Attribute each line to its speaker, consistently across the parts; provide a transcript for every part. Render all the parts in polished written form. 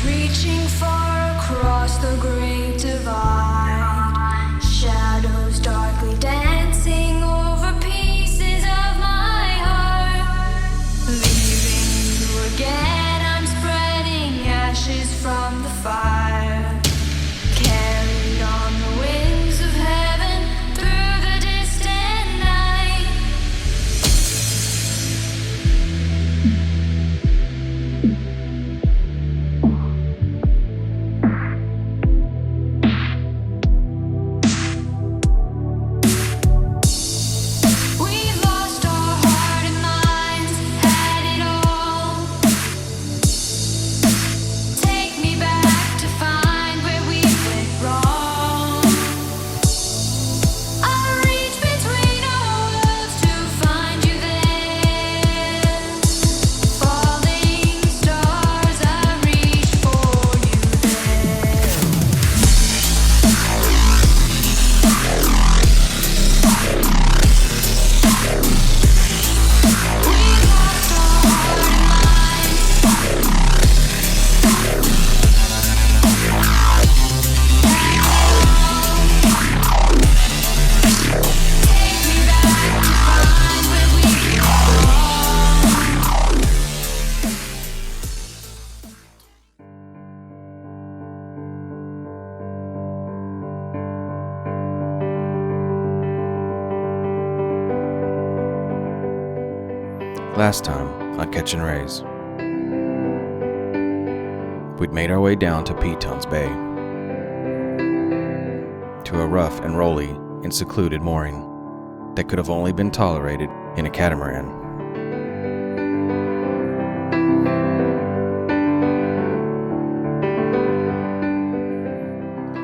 Speaker 1: reaching far across the great divide, shadows darkly dancing over pieces of my heart. Leaving you again, I'm spreading ashes from the fire, carried on the wings of heaven through the distant night. We've lost our heart and minds, had it all. Take me back to find where we went wrong. I reach between our worlds to find you there. Falling stars, I reach for you there. We lost our heart and minds. Take me back to find where we belong.
Speaker 2: Last time on Catchin' Rays, we'd made our way down to Peton's Bay, to a rough and rolly and secluded mooring that could have only been tolerated in a catamaran.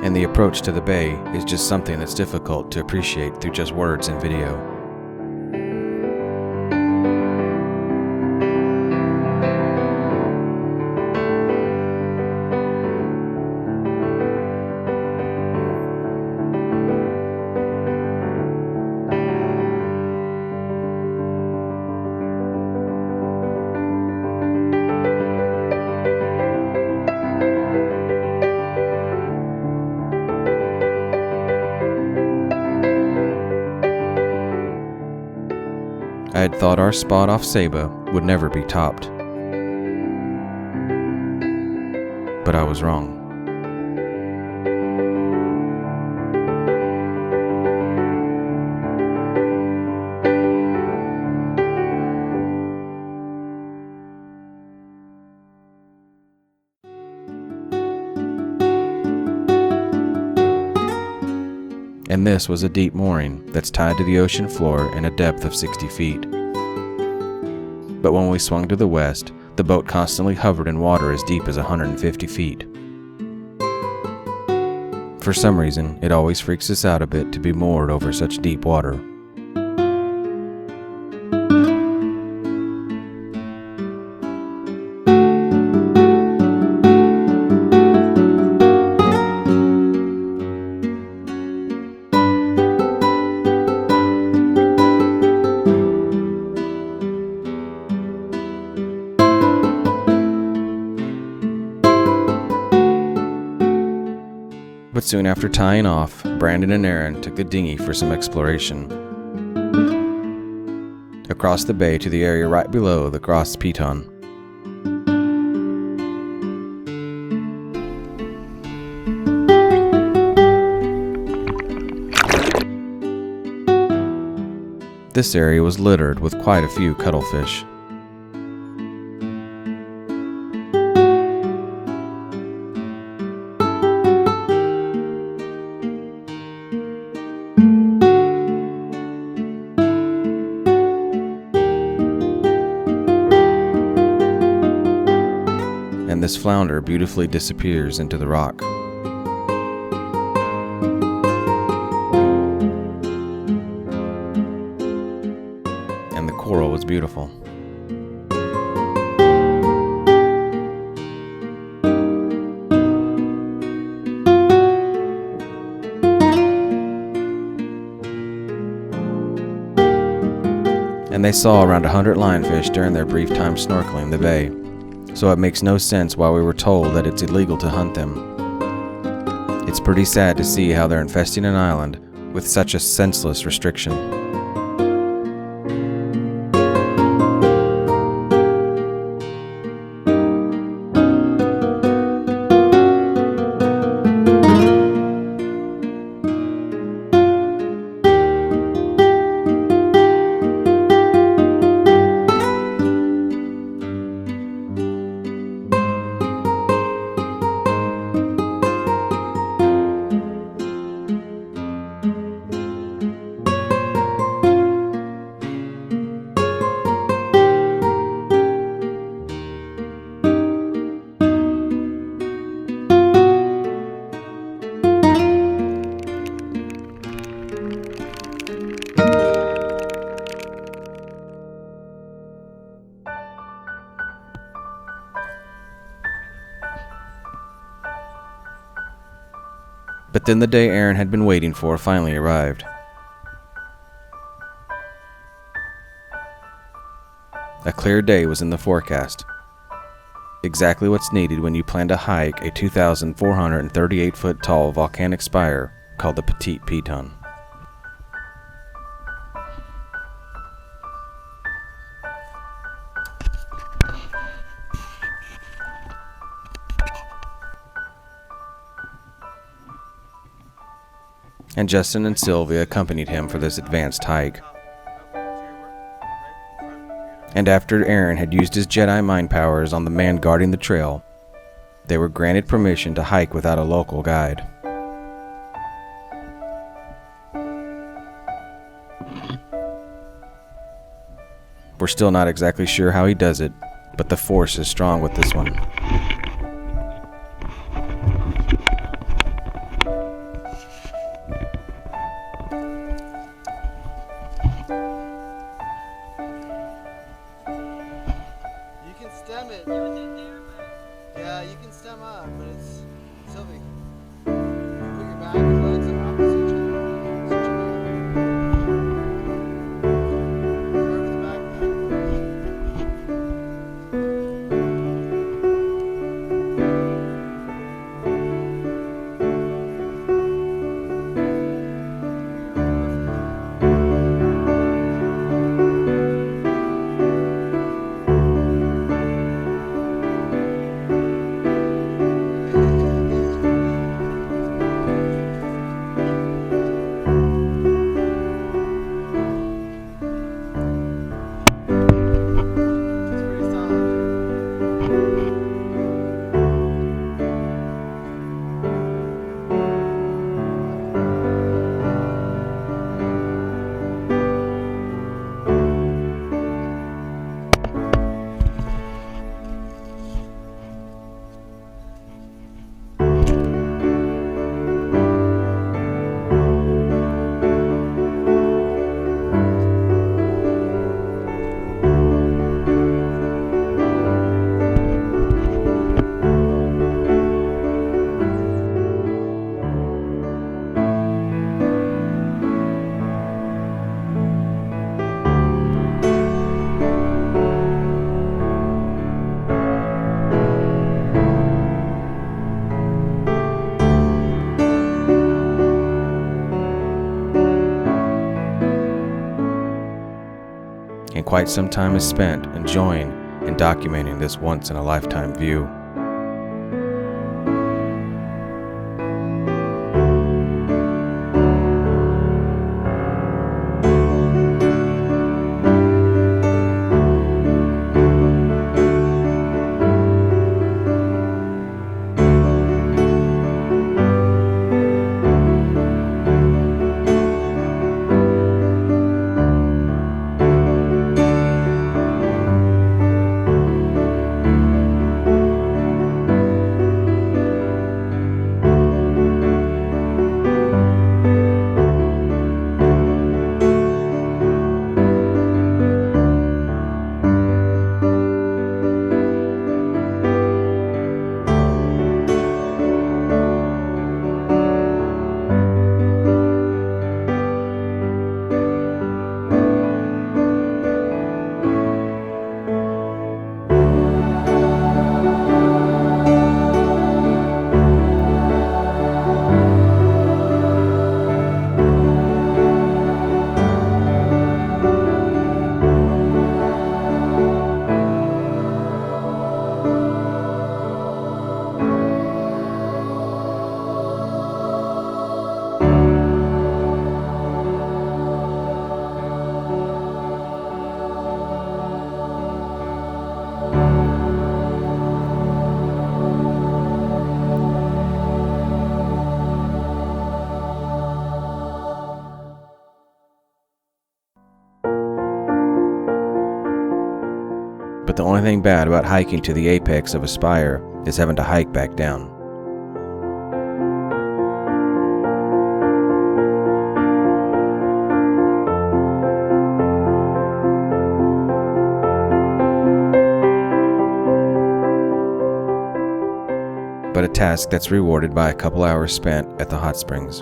Speaker 2: And the approach to the bay is just something that's difficult to appreciate through just words and video. I had thought our spot off Saba would never be topped, but I was wrong. And this was a deep mooring that's tied to the ocean floor in a depth of 60 feet. But when we swung to the west, the boat constantly hovered in water as deep as 150 feet. For some reason, it always freaks us out a bit to be moored over such deep water. But soon after tying off, Brandon and Aaron took the dinghy for some exploration. Across the bay to the area right below the Petit Piton. This area was littered with quite a few cuttlefish. And this flounder beautifully disappears into the rock. And the coral was beautiful. And they saw around 100 lionfish during their brief time snorkeling the bay. so it makes no sense why we were told that it's illegal to hunt them. It's pretty sad to see how they're infesting an island with such a senseless restriction. But then the day Aaron had been waiting for finally arrived. A clear day was in the forecast. Exactly what's needed when you plan to hike a 2,438-foot tall volcanic spire called the Petit Piton. And Justin and Sylvia accompanied him for this advanced hike. And after Aaron had used his Jedi mind powers on the man guarding the trail, they were granted permission to hike without a local guide. We're still not exactly sure how he does it, but the Force is strong with this one.
Speaker 3: Stem it. Yeah, you can stem up, but it's Sylvie. Put your back and legs on opposite each other. Switch them up. Start with the back
Speaker 2: And quite some time is spent enjoying and documenting this once-in-a-lifetime view. only thing bad about hiking to the apex of a spire is having to hike back down. But a task that's rewarded by a couple hours spent at the hot springs.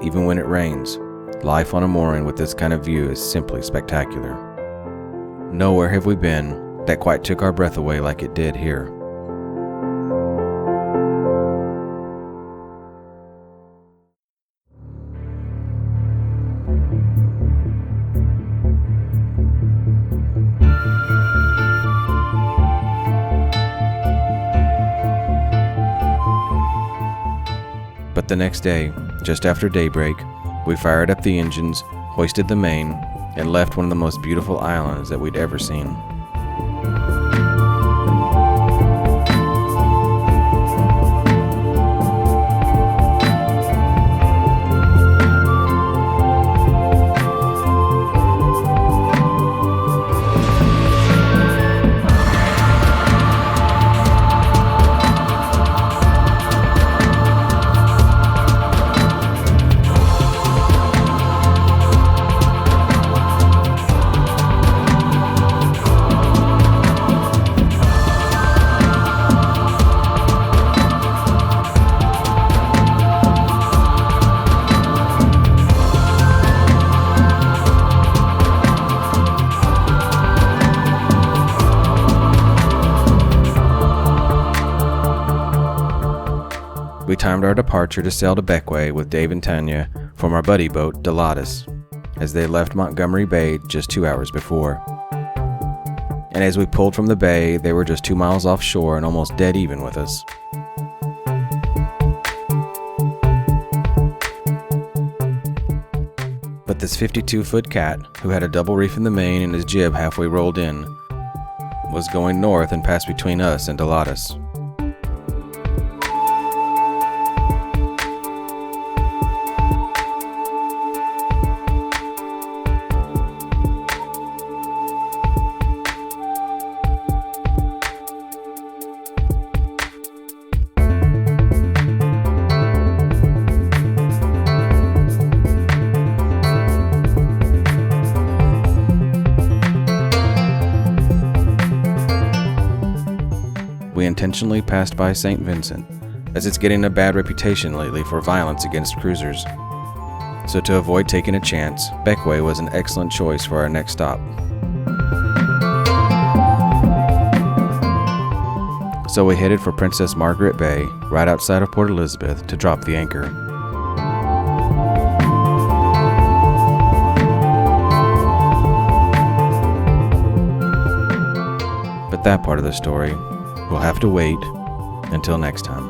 Speaker 2: Even when it rains, life on a mooring with this kind of view is simply spectacular. Nowhere have we been that quite took our breath away like it did here. But the next day, just after daybreak, we fired up the engines, hoisted the main, and left one of the most beautiful islands that we'd ever seen. We timed our departure to sail to Bequia with Dave and Tanya from our buddy boat, Delatus, as they left Montgomery Bay just 2 hours before. And as we pulled from the bay, they were just 2 miles offshore and almost dead even with us. But this 52-foot cat, who had a double reef in the main and his jib halfway rolled in, was going north and passed between us and Delatus. We intentionally passed by St. Vincent, as it's getting a bad reputation lately for violence against cruisers. So to avoid taking a chance, Bequia was an excellent choice for our next stop. So we headed for Princess Margaret Bay, right outside of Port Elizabeth, to drop the anchor. But that part of the story, we'll have to wait until next time.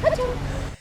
Speaker 4: Peton.